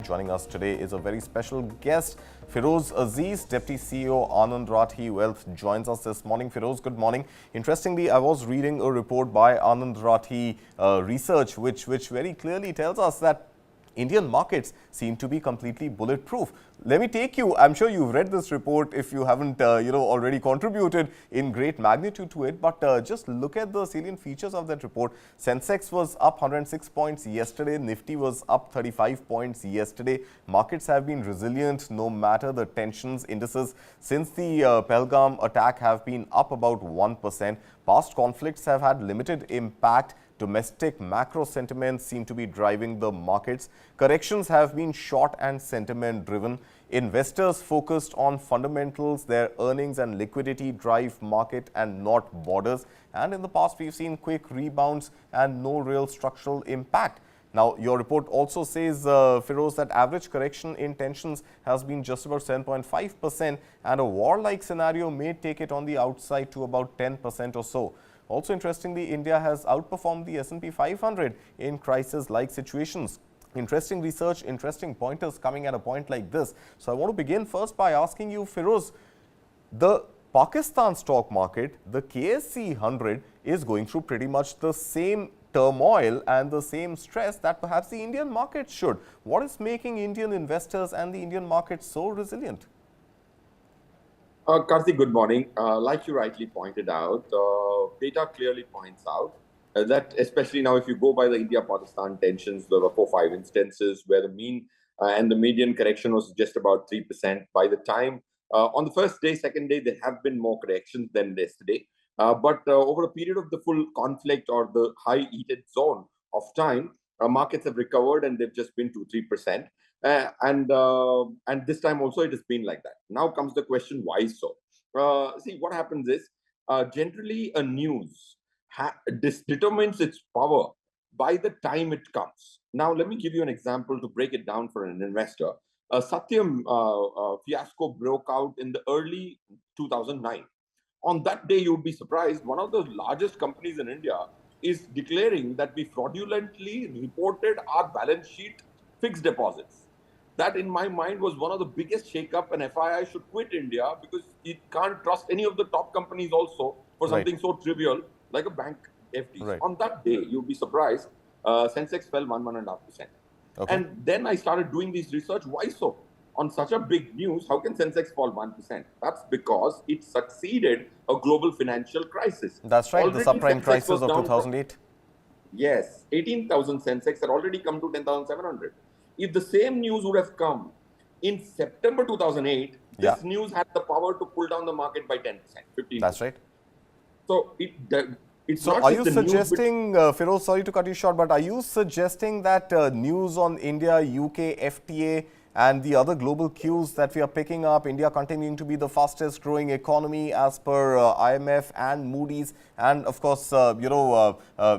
joining us today is a very special guest. Feroze Azeez, Deputy CEO, Anand Rathi Wealth, joins us this morning. Feroze, good morning. Interestingly, I was reading a report by Anand Rathi Research, which very clearly tells us that Indian markets seem to be completely bulletproof. Let me take you, I'm sure you've read this report if you haven't, already contributed in great magnitude to it, but just look at the salient features of that report. Sensex was up 106 points yesterday, Nifty was up 35 points yesterday. Markets have been resilient no matter the tensions. Indices since the Pahalgam attack have been up about 1%. Past conflicts have had limited impact. Domestic macro sentiments seem to be driving the markets. Corrections have been short and sentiment driven. Investors focused on fundamentals, their earnings and liquidity drive market and not borders. And in the past, we've seen quick rebounds and no real structural impact. Now, your report also says, Feroze, that average correction in tensions has been just about 7.5%, and a war-like scenario may take it on the outside to about 10% or so. Also, interestingly, India has outperformed the S&P 500 in crisis-like situations. Interesting research, interesting pointers coming at a point like this. So, I want to begin first by asking you, Feroze, the Pakistan stock market, the KSE 100, is going through pretty much the same turmoil and the same stress that perhaps the Indian market should. What is making Indian investors and the Indian market so resilient? Karthik, good morning. Like you rightly pointed out, data clearly points out that, especially now, if you go by the India-Pakistan tensions, there were 4-5 instances where the mean and the median correction was just about 3%. By the time on the first day, second day, there have been more corrections than yesterday. But over a period of the full conflict or the high heated zone of time, markets have recovered and they've just been 2-3%. And this time also it has been like that. Now comes the question, why so? See, what happens is generally a news determines its power by the time it comes. Now, let me give you an example to break it down for an investor. Satyam fiasco broke out in the early 2009. On that day, you would be surprised, one of the largest companies in India is declaring that we fraudulently reported our balance sheet fixed deposits. That, in my mind, was one of the biggest shake-up, and FII should quit India because it can't trust any of the top companies also for something so trivial like a bank FD. On that day, you'll be surprised, Sensex fell 1.5%. Okay. And then I started doing this research. Why so? On such a big news, how can Sensex fall 1%? That's because it succeeded a global financial crisis. That's right, already the subprime crisis of 2008. Yes, 18,000 Sensex had already come to 10,700. If the same news would have come in September 2008, this news had the power to pull down the market by 10%, 15%. That's right. So it's so not are you suggesting, Feroze, sorry to cut you short, but are you suggesting that news on India, UK, FTA and the other global cues that we are picking up, India continuing to be the fastest growing economy as per IMF and Moody's, and of course,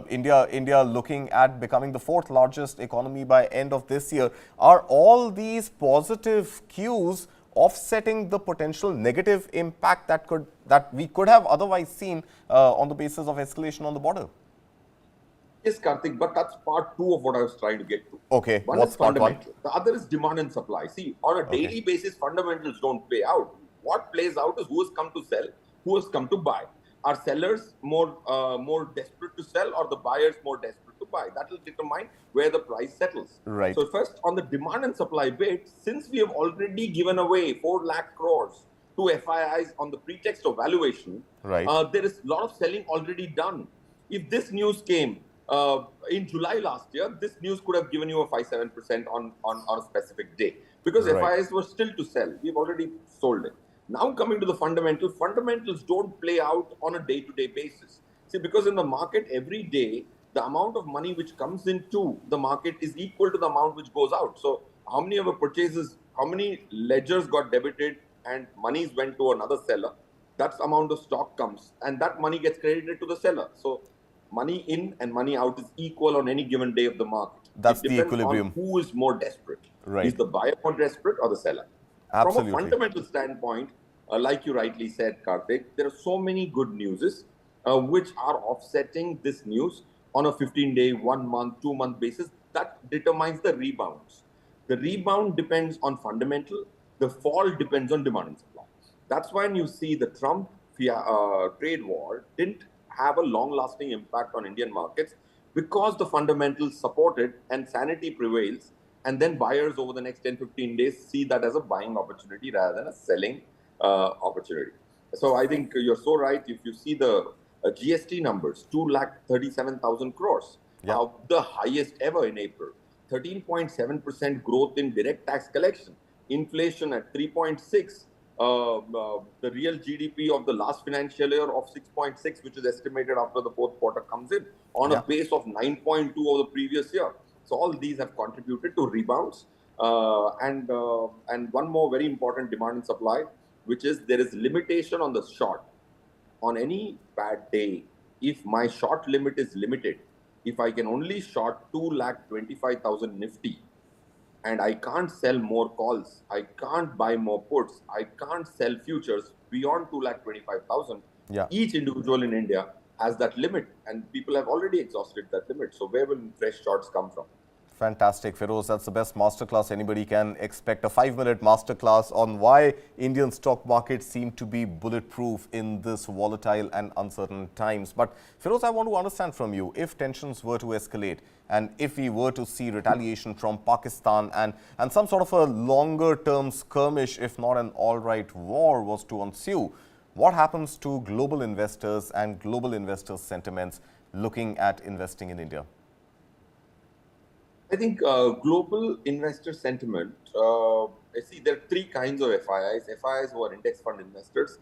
India looking at becoming the 4th largest economy by end of this year, are all these positive cues offsetting the potential negative impact that we could have otherwise seen on the basis of escalation on the border? Yes, Karthik, but that's part 2 of what I was trying to get to. Okay, one is fundamental. The other is demand and supply. See, on a daily basis, fundamentals don't play out. What plays out is who has come to sell, who has come to buy. Are sellers more desperate to sell, or the buyers more desperate to buy? That will determine where the price settles. Right. So first, on the demand and supply bit, since we have already given away 4 lakh crores to FIIs on the pretext of valuation, there is a lot of selling already done. If this news came in July last year, this news could have given you a 5-7% on a specific day because FIIs were still to sell. We've already sold it. Now coming to the fundamentals don't play out on a day-to-day basis. See, because in the market every day, the amount of money which comes into the market is equal to the amount which goes out. So how many of our purchases, how many ledgers got debited and monies went to another seller, that amount of stock comes and that money gets credited to the seller. So money in and money out is equal on any given day of the market. That's the equilibrium. On who is more desperate? Right. Is the buyer more desperate or the seller? Absolutely. From a fundamental standpoint, like you rightly said, Karthik, there are so many good newses which are offsetting this news on a 15-day, 1 month, 2 month basis. That determines the rebounds. The rebound depends on fundamental. The fall depends on demand and supply. That's when you see the Trump trade war didn't have a long-lasting impact on Indian markets because the fundamentals supported and sanity prevails, and then buyers over the next 10-15 days see that as a buying opportunity rather than a selling opportunity. So I think you're so right. If you see the GST numbers, 2,37,000 crores, the highest ever in April. 13.7% growth in direct tax collection, inflation at 3.6, the real GDP of the last financial year of 6.6, which is estimated after the fourth quarter comes in, on a base of 9.2 of the previous year. So all these have contributed to rebounds. And one more very important demand and supply, which is there is limitation on the short. On any bad day, if my short limit is limited, if I can only short 2,25,000 Nifty, and I can't sell more calls, I can't buy more puts, I can't sell futures beyond 2,25,000. Each individual in India has that limit, and people have already exhausted that limit. So where will fresh shorts come from? Fantastic, Feroze. That's the best masterclass anybody can expect. A 5-minute masterclass on why Indian stock markets seem to be bulletproof in this volatile and uncertain times. But Feroze, I want to understand from you, if tensions were to escalate and if we were to see retaliation from Pakistan and some sort of a longer-term skirmish, if not an all-right war, was to ensue, what happens to global investors and global investors' sentiments looking at investing in India? I think global investor sentiment, see, there are three kinds of FIIs. FIIs who are index fund investors,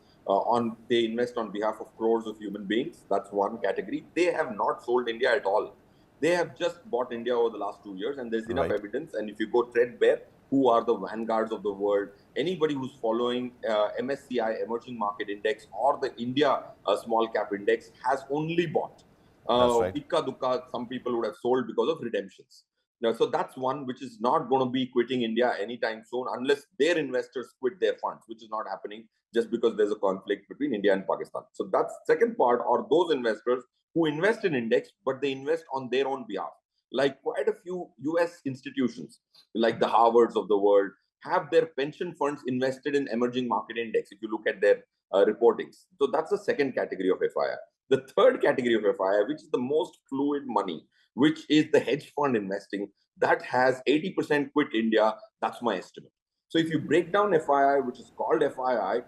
they invest on behalf of crores of human beings. That's one category. They have not sold India at all. They have just bought India over the last 2 years, and there's enough evidence. And if you go threadbare, who are the vanguards of the world? Anybody who's following MSCI Emerging Market Index or the India Small Cap Index has only bought. 𝐖𝐞𝐥𝐜𝐿, some people would have sold because of redemptions. Now, so that's one which is not going to be quitting India anytime soon unless their investors quit their funds, which is not happening just because there's a conflict between India and Pakistan. So that's second part, are those investors who invest in index, but they invest on their own behalf. Like quite a few US institutions, like the Harvards of the world, have their pension funds invested in emerging market index, if you look at their reportings. So that's the second category of FII. The third category of FII, which is the most fluid money, which is the hedge fund investing, that has 80% quit India. That's my estimate. So if you break down FII, which is called FII,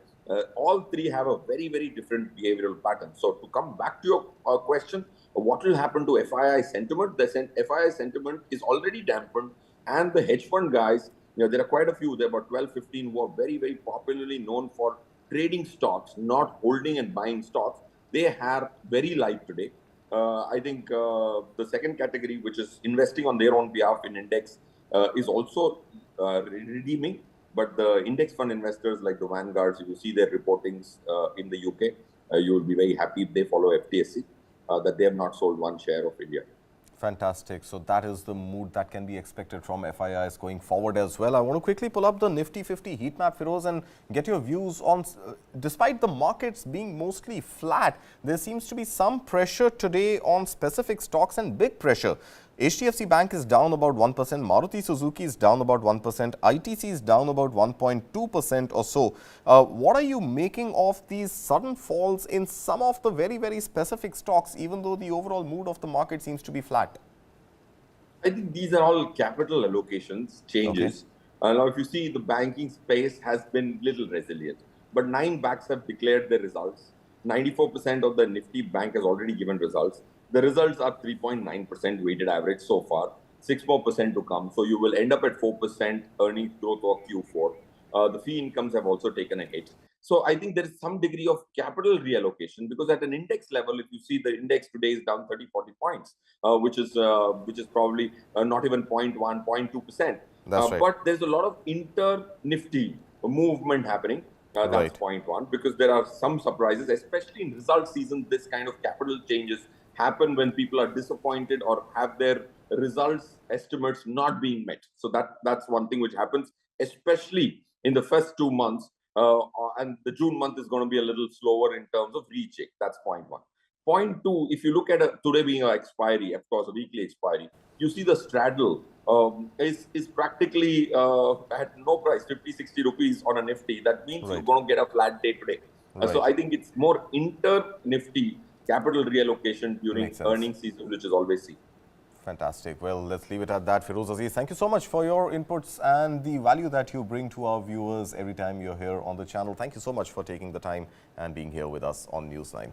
all three have a very, very different behavioral pattern. So to come back to your question, what will happen to FII sentiment? The FII sentiment is already dampened, and the hedge fund guys, there are quite a few, there are about 12, 15 who are very, very popularly known for trading stocks, not holding and buying stocks. They are very live today. I think the second category, which is investing on their own behalf in index, is also redeeming. But the index fund investors like the vanguards, if you see their reportings in the UK, you will be very happy if they follow FTSE, that they have not sold one share of India. Fantastic. So that is the mood that can be expected from FIIs going forward as well. I want to quickly pull up the Nifty 50 heat map, Feroze, and get your views on, despite the markets being mostly flat, there seems to be some pressure today on specific stocks and big pressure. HDFC Bank is down about 1%, Maruti Suzuki is down about 1%, ITC is down about 1.2% or so. What are you making of these sudden falls in some of the very, very specific stocks, even though the overall mood of the market seems to be flat? I think these are all capital allocations changes. Now, if you see, the banking space has been little resilient, but 9 banks have declared their results. 94% of the Nifty bank has already given results. The results are 3.9% weighted average so far, 6% more to come. So you will end up at 4% earnings growth for Q4. The fee incomes have also taken a hit. So I think there is some degree of capital reallocation, because at an index level, if you see the index today is down 30-40 points, which is probably not even 0.1, 0.2%. But there's a lot of inter-Nifty movement happening. That's point one, because there are some surprises, especially in result season. This kind of capital changes happen when people are disappointed or have their results estimates not being met. So that's one thing which happens, especially in the first 2 months. And the June month is going to be a little slower in terms of recheck. That's point one. point two, if you look at today being an expiry, of course, a weekly expiry, you see the straddle is practically at no price, 50, 60 rupees on a Nifty. That means you're going to get a flat day today. So I think it's more inter-Nifty capital reallocation during earnings season, which is always seen. Fantastic. Well, let's leave it at that. Feroze Azeez, thank you so much for your inputs and the value that you bring to our viewers every time you're here on the channel. Thank you so much for taking the time and being here with us on News9.